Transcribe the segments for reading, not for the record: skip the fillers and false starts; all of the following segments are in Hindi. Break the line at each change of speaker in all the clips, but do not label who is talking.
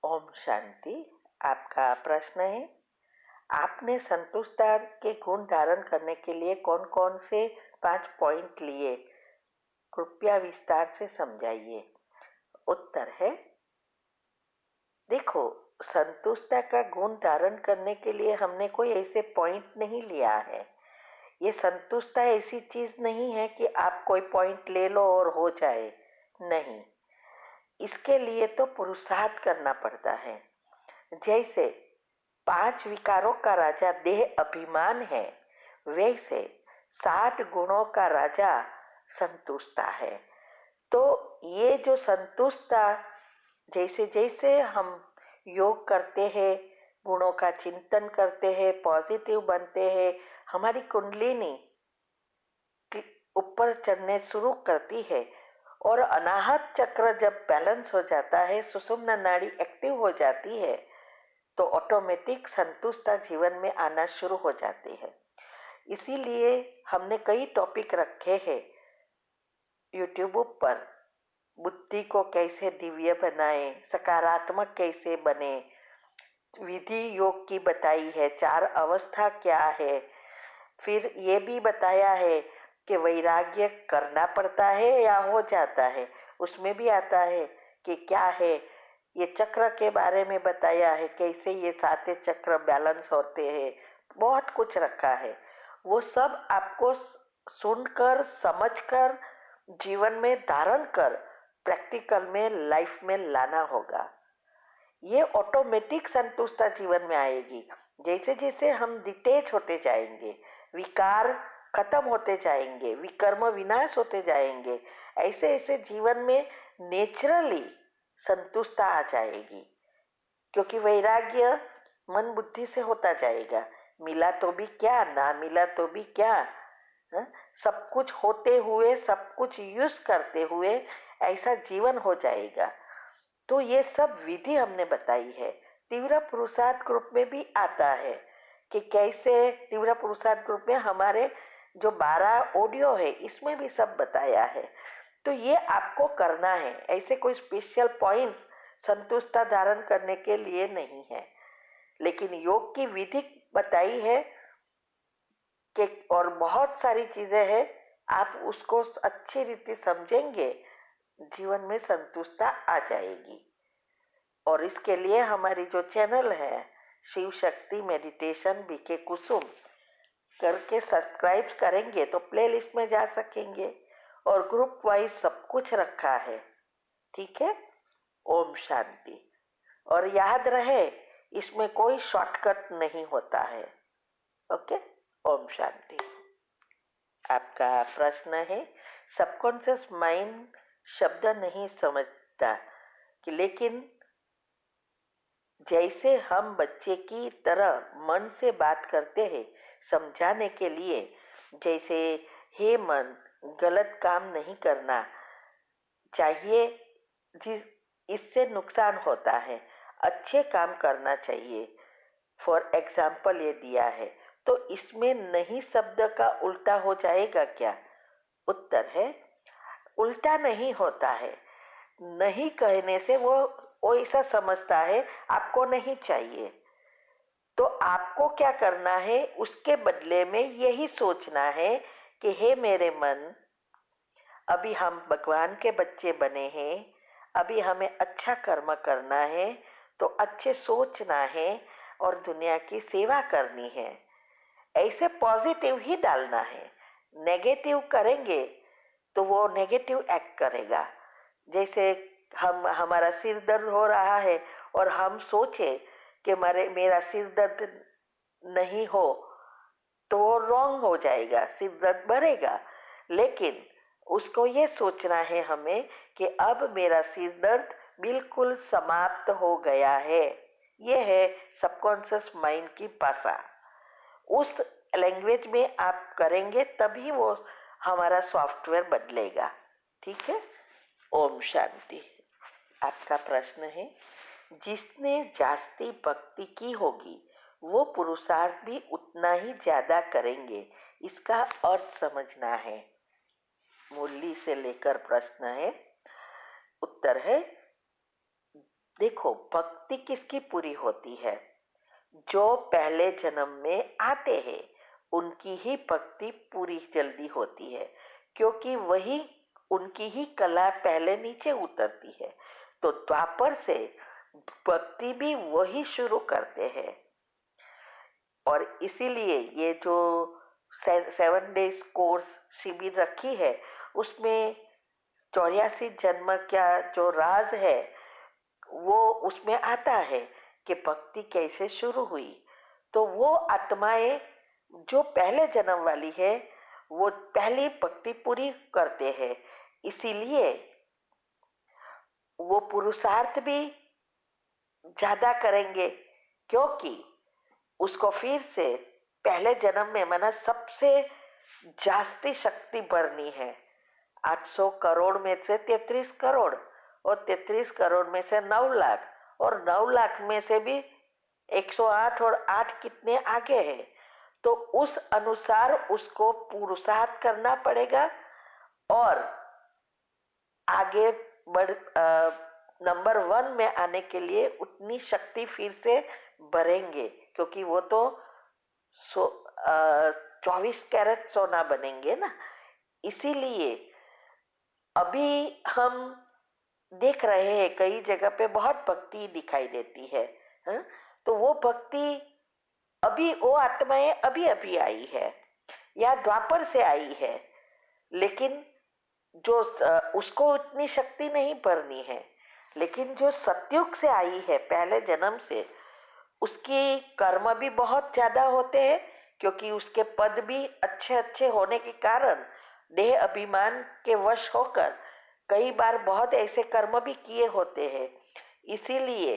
ओम शांति। आपका प्रश्न है, आपने संतुष्टता के गुण धारण करने के लिए कौन कौन से 5 पॉइंट लिए, कृपया विस्तार से समझाइए। उत्तर है, देखो, संतुष्टता का गुण धारण करने के लिए हमने कोई ऐसे पॉइंट नहीं लिया है। ये संतुष्टता ऐसी चीज नहीं है कि आप कोई पॉइंट ले लो और हो जाए, नहीं। इसके लिए तो पुरुषार्थ करना पड़ता है। जैसे 5 विकारों का राजा देह अभिमान है, वैसे 60 गुणों का राजा संतुष्टता है। तो ये जो संतुष्टता, जैसे जैसे हम योग करते हैं, गुणों का चिंतन करते हैं, पॉजिटिव बनते हैं, हमारी कुंडलिनी ऊपर चढ़ने शुरू करती है और अनाहत चक्र जब बैलेंस हो जाता है, सुषुम्ना नाड़ी एक्टिव हो जाती है, तो ऑटोमेटिक संतुष्टता जीवन में आना शुरू हो जाती है। इसीलिए हमने कई टॉपिक रखे हैं यूट्यूब पर। बुद्धि को कैसे दिव्य बनाए, सकारात्मक कैसे बने, विधि योग की बताई है, 4 अवस्था क्या है। फिर ये भी बताया है कि वैराग्य करना पड़ता है या हो जाता है, उसमें भी आता है कि क्या है। ये चक्र के बारे में बताया है, कैसे ये 7 चक्र बैलेंस होते हैं, बहुत कुछ रखा है। वो सब आपको सुनकर, समझकर, जीवन में धारण कर, प्रैक्टिकल में, लाइफ में लाना होगा। ये ऑटोमेटिक संतुष्टता जीवन में आएगी। जैसे जैसे हम डिटेच होते जाएंगे, विकार खत्म होते जाएंगे, विकर्म विनाश होते जाएंगे, ऐसे ऐसे जीवन में नेचुरली संतुष्टता आ जाएगी। क्योंकि वैराग्य मन बुद्धि से होता जाएगा। मिला तो भी क्या, ना मिला तो भी क्या, सब कुछ होते हुए, सब कुछ यूज करते हुए ऐसा जीवन हो जाएगा। तो ये सब विधि हमने बताई है। तीव्र पुरुषार्थ ग्रुप में भी आता है कि कैसे तीव्र पुरुषार्थ ग्रुप में हमारे जो 12 ऑडियो है, इसमें भी सब बताया है। तो ये आपको करना है, ऐसे कोई स्पेशल पॉइंट्स संतुष्टता धारण करने के लिए नहीं है, लेकिन योग की विधि बताई है कि और बहुत सारी चीजें हैं, आप उसको अच्छी रीति समझेंगे, जीवन में संतुष्टता आ जाएगी। और इसके लिए हमारी जो चैनल है शिव शक्ति मेडिटेशन बीके कुसुम करके सब्सक्राइब करेंगे तो प्लेलिस्ट में जा सकेंगे, और ग्रुप वाइज सब कुछ रखा है। ठीक है। ओम शांति। और याद रहे, इसमें कोई शॉर्टकट नहीं होता है। ओके। ओम शांति। आपका प्रश्न है, सबकॉन्शियस माइंड शब्द नहीं समझता कि, लेकिन जैसे हम बच्चे की तरह मन से बात करते हैं समझाने के लिए, जैसे हे मन, गलत काम नहीं करना चाहिए, जिस इससे नुकसान होता है, अच्छे काम करना चाहिए, फॉर एग्जाम्पल ये दिया है। तो इसमें नहीं शब्द का उल्टा हो जाएगा क्या? उत्तर है, उल्टा नहीं होता है। नहीं कहने से वो ऐसा समझता है आपको नहीं चाहिए, तो आपको क्या करना है, उसके बदले में यही सोचना है कि हे मेरे मन, अभी हम भगवान के बच्चे बने हैं, अभी हमें अच्छा कर्म करना है, तो अच्छे सोचना है और दुनिया की सेवा करनी है। ऐसे पॉजिटिव ही डालना है। नेगेटिव करेंगे तो वो नेगेटिव एक्ट करेगा। जैसे हमारा सिर दर्द हो रहा है और हम सोचे कि मेरा सिर दर्द नहीं हो, तो वो रॉन्ग हो जाएगा, सिर दर्द बढ़ेगा। लेकिन उसको ये सोचना है हमें कि अब मेरा सिर दर्द बिल्कुल समाप्त हो गया है। ये है सबकॉन्शियस माइंड की भाषा। उस लैंग्वेज में आप करेंगे तभी वो हमारा सॉफ्टवेयर बदलेगा। ठीक है। ओम शांति। आपका प्रश्न है, जिसने जास्ती भक्ति की होगी वो पुरुषार्थ भी उतना ही ज्यादा करेंगे, इसका अर्थ समझना है। मुरली से लेकर प्रश्न है। उत्तर है, देखो, भक्ति किसकी पूरी होती है? जो पहले जन्म में आते हैं उनकी ही भक्ति पूरी जल्दी होती है, क्योंकि वही उनकी ही कला पहले नीचे उतरती है। तो द्वापर से भक्ति भी वही शुरू करते हैं। और इसीलिए ये जो 7 डेज कोर्स शिविर रखी है उसमें 84 जन्म क्या जो राज है वो उसमें आता है कि भक्ति कैसे शुरू हुई। तो वो आत्माएं जो पहले जन्म वाली है वो पहली भक्ति पूरी करते हैं, इसीलिए वो पुरुषार्थ भी ज्यादा करेंगे, क्योंकि उसको फिर से पहले जन्म में माना सबसे जास्ती शक्ति भरनी है। 800 करोड़ में से 33 करोड़ और 33 करोड़ में से 9 लाख और 9 लाख में से भी 108 और 8 कितने आगे हैं। तो उस अनुसार उसको पुरुषार्थ करना पड़ेगा और आगे बढ़ नंबर 1 में आने के लिए उतनी शक्ति फिर से भरेंगे, क्योंकि वो तो 24 कैरेट सोना बनेंगे ना। इसीलिए अभी हम देख रहे हैं कई जगह पे बहुत भक्ति दिखाई देती है, हाँ? तो वो भक्ति अभी वो आत्माएं अभी अभी आई है या द्वापर से आई है, लेकिन जो उसको उतनी शक्ति नहीं भरनी है। लेकिन जो सतयुग से आई है पहले जन्म से, उसकी कर्म भी बहुत ज्यादा होते हैं, क्योंकि उसके पद भी अच्छे अच्छे होने के कारण देह अभिमान के वश होकर कई बार बहुत ऐसे कर्म भी किए होते हैं। इसीलिए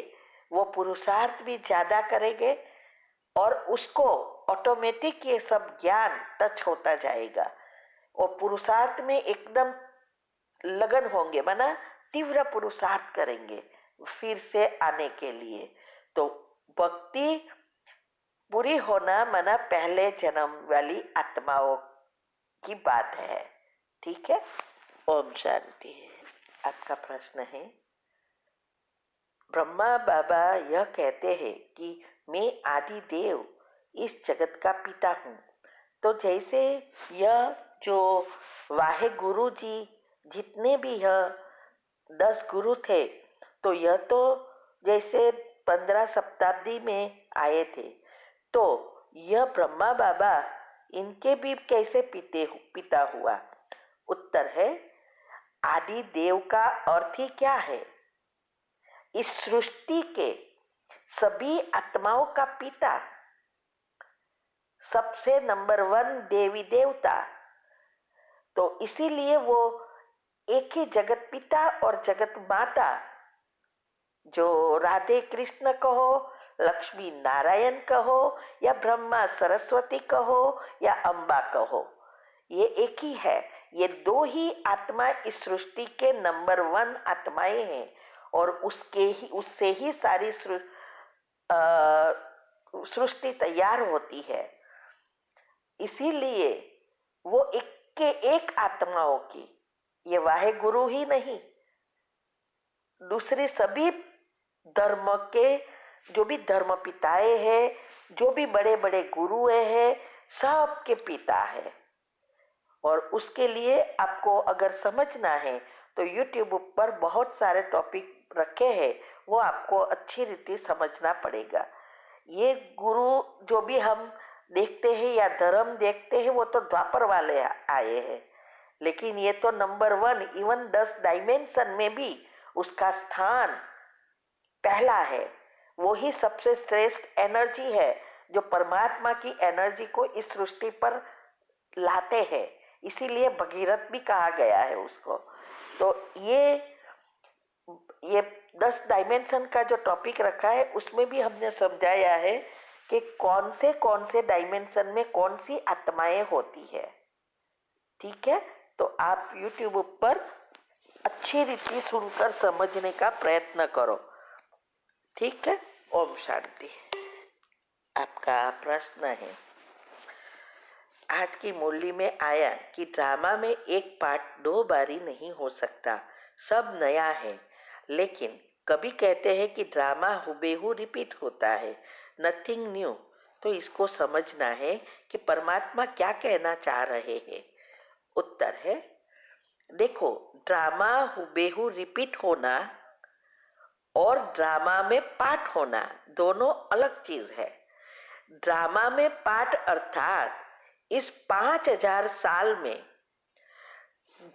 वो पुरुषार्थ भी ज्यादा करेंगे और उसको ऑटोमेटिक ये सब ज्ञान टच होता जाएगा और पुरुषार्थ में एकदम लगन होंगे, माना तीव्र पुरुषार्थ करेंगे फिर से आने के लिए। तो भक्ति पूरी होना माना पहले जन्म वाली आत्माओं की बात है। ठीक है, ओम शांति। आपका प्रश्न है, ब्रह्मा बाबा यह कहते हैं कि मैं आदि देव इस जगत का पिता हूँ। तो जैसे यह जो वाहे गुरु जी जितने भी यह 10 गुरु थे, तो यह तो जैसे 15 शताब्दी में आए थे, तो यह ब्रह्मा बाबा इनके भी कैसे पिता हुआ? उत्तर है, आदि देव का अर्थ ही क्या है? इस सृष्टि के सभी आत्माओं का पिता, सबसे नंबर 1 देवी देवता। तो इसीलिए वो एक ही जगत पिता और जगत माता, जो राधे कृष्ण कहो, लक्ष्मी नारायण कहो या ब्रह्मा सरस्वती कहो या अम्बा कहो, ये एक ही है। ये दो ही आत्मा इस सृष्टि के नंबर 1 आत्माएं हैं और उससे ही सारी सृष्टि तैयार होती है। इसीलिए वो एक के एक आत्माओं की, ये वाहे गुरु ही नहीं, दूसरे सभी धर्म के जो भी धर्म पिताएं हैं, जो भी बड़े बड़े गुरुएं हैं, सब के पिता है। और उसके लिए आपको अगर समझना है तो YouTube पर बहुत सारे टॉपिक रखे हैं, वो आपको अच्छी रीति समझना पड़ेगा। ये गुरु जो भी हम देखते हैं या धर्म देखते हैं वो तो द्वापर वाले आए हैं, लेकिन ये तो नंबर 1, इवन 10 डायमेंशन में भी उसका स्थान पहला है। वो ही सबसे श्रेष्ठ एनर्जी है जो परमात्मा की एनर्जी को इस सृष्टि पर लाते हैं, इसीलिए भगीरथ भी कहा गया है उसको। तो ये 10 डायमेंशन का जो टॉपिक रखा है उसमें भी हमने समझाया है कि कौन से डायमेंशन में कौन सी आत्माएं होती है। ठीक है, तो आप YouTube पर अच्छी रीति सुनकर समझने का प्रयत्न करो। ठीक है, ओम शांति। आपका प्रश्न है, आज की मुरली में आया कि ड्रामा में एक पार्ट 2 बारी नहीं हो सकता, सब नया है, लेकिन कभी कहते हैं कि ड्रामा हुबेहू रिपीट होता है, नथिंग न्यू। तो इसको समझना है कि परमात्मा क्या कहना चाह रहे हैं। उत्तर है, देखो, ड्रामा हुबेहू रिपीट होना और ड्रामा में पार्ट होना दोनों अलग चीज है। ड्रामा में पार्ट अर्थात इस 5000 साल में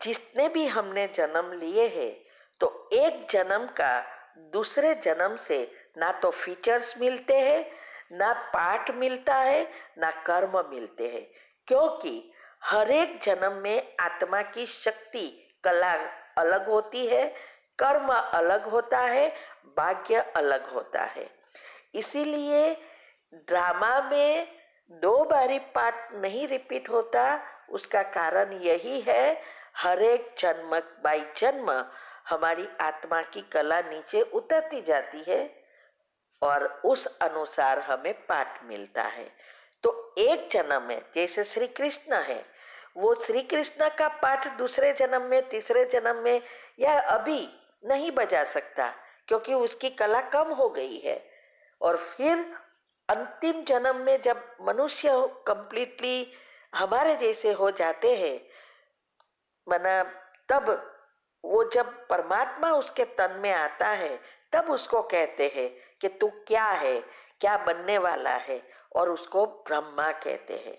जितने भी हमने जन्म लिए हैं, तो एक जन्म का दूसरे जन्म से ना तो फीचर्स मिलते हैं, ना पार्ट मिलता है, ना कर्म मिलते हैं, क्योंकि हर एक जन्म में आत्मा की शक्ति, कला अलग होती है, कर्म अलग होता है, भाग्य अलग होता है। इसीलिए ड्रामा में 2 बारी पार्ट नहीं रिपीट होता। उसका कारण यही है, हर एक जन्म बाई जन्म हमारी आत्मा की कला नीचे उतरती जाती है और उस अनुसार हमें पाठ मिलता है। तो एक जन्म में जैसे श्री कृष्ण है, वो श्री कृष्ण का पाठ दूसरे जन्म में, तीसरे जन्म में या अभी नहीं बजा सकता, क्योंकि उसकी कला कम हो गई है। और फिर अंतिम जन्म में जब मनुष्य कंप्लीटली हमारे जैसे हो जाते हैं, मना तब वो जब परमात्मा उसके तन में आता है, तब उसको कहते हैं कि तू क्या है, क्या बनने वाला है, और उसको ब्रह्मा कहते हैं।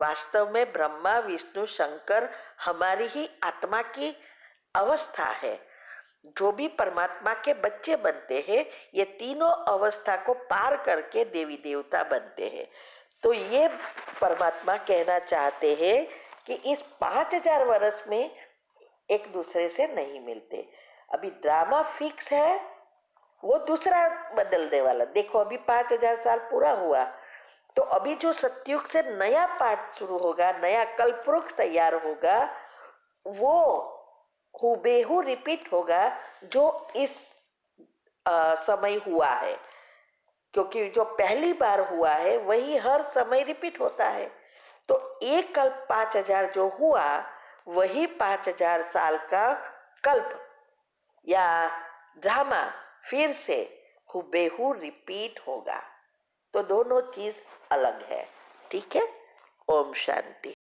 वास्तव में ब्रह्मा, विष्णु, शंकर हमारी ही आत्मा की अवस्था है। जो भी परमात्मा के बच्चे बनते हैं, ये तीनों अवस्था को पार करके देवी देवता बनते हैं। तो ये परमात्मा कहना चाहते हैं कि इस 5000 वर्ष में एक दूसरे से नहीं मिलते। अभी ड्रामा फिक्स है, वो दूसरा बदलने वाला। देखो, अभी 5000 साल पूरा हुआ, तो अभी जो सतयुग से नया पाठ शुरू होगा, नया कल्पवृक्ष तैयार होगा, वो हुबेहू रिपीट होगा जो इस समय हुआ है। क्योंकि जो पहली बार हुआ है वही हर समय रिपीट होता है। तो एक कल्प 5000 जो हुआ, वही 5000 साल का कल्प या ड्रामा फिर से हुबेहू रिपीट होगा। तो दोनों चीज अलग है। ठीक है। ओम शांति।